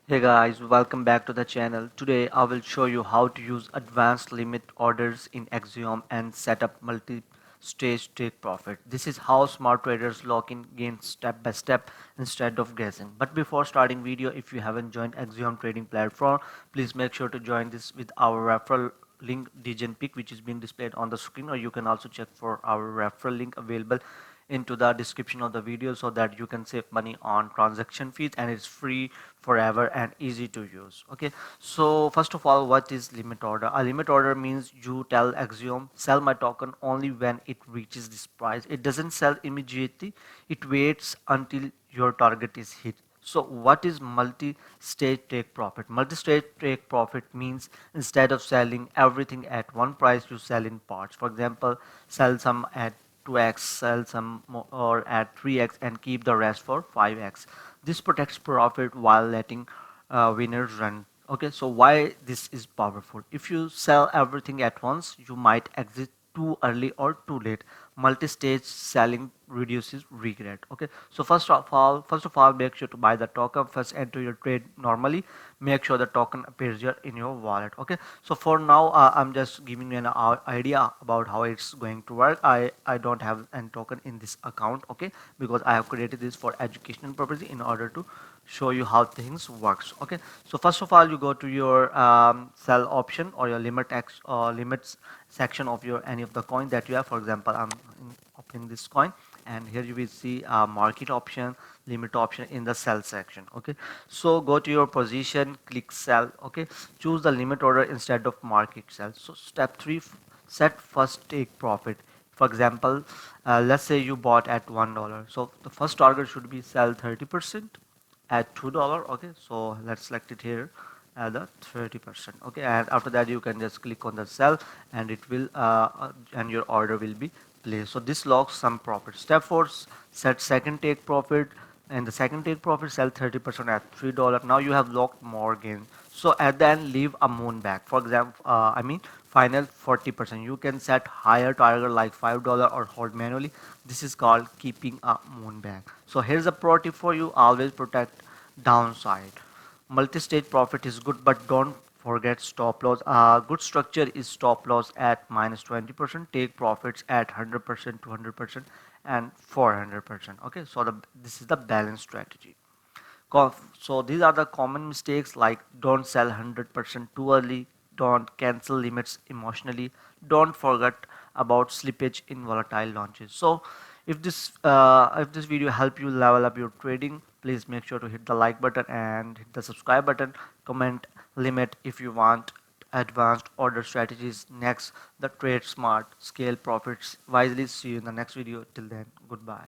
Hey guys, welcome back to the channel. Today I will show you how to use advanced limit orders in Axiom and set up multi-stage take profit. This is how smart traders lock in gains step by step instead of guessing. But before starting video, if you haven't joined Axiom trading platform, please make sure to join this with our referral link degenpick, which is being displayed on the screen, or you can also check for our referral link available into the description of the video so that you can save money on transaction fees, and it's free forever and easy to use. Okay, so first of all, what is limit order? A limit order means you tell Axiom sell my token only when it reaches this price. It doesn't sell immediately, it waits until your target is hit. So what is multi-stage take profit? Multi-stage take profit means instead of selling everything at one price, you sell in parts. For example, sell some at 2x, sell some more or at 3x, and keep the rest for 5x. This protects profit while letting winners run. Okay, so why this is powerful? If you sell everything at once, you might exit too early or too late. Multi-stage selling reduces regret. Okay, so first of all, make sure to buy the token. First, enter your trade normally. Make sure the token appears here in your wallet. Okay, so for now, I'm just giving you an idea about how it's going to work. I don't have any token in this account. Okay, because I have created this for educational purposes in order to show you how things works. Okay, so first of all, you go to your sell option or your limits section of your any of the coin that you have. For example, I'm opening this coin, and here you will see market option, limit option in the sell section. Okay, so go to your position, click sell. Okay, choose the limit order instead of market sell. So step 3, set first take profit. For example, let's say you bought at $1, so the first target should be sell 30% at $2. Okay, so let's select it here at the 30%. Okay, and after that you can just click on the sell, and it will and your order will be placed. So this locks some profit. Step 4, set second take profit, and the second take profit sell 30% at $3. Now you have locked more gain. So at the end, leave a moon back. For example, final 40%. You can set higher target like $5 or hold manually. This is called keeping a moon back. So here's a pro tip for you: always protect downside. Multi-stage profit is good, but don't forget stop loss. Good structure is stop loss at -20%, take profits at 100%, 200%, and 400%. Okay, so this is the balance strategy. So these are the common mistakes, like don't sell 100% too early, don't cancel limits emotionally, don't forget about slippage in volatile launches. So if this video helped you level up your trading, please make sure to hit the like button and hit the subscribe button. Comment limit if you want advanced order strategies next. The trade smart, scale profits wisely. See you in the next video. Till then, goodbye.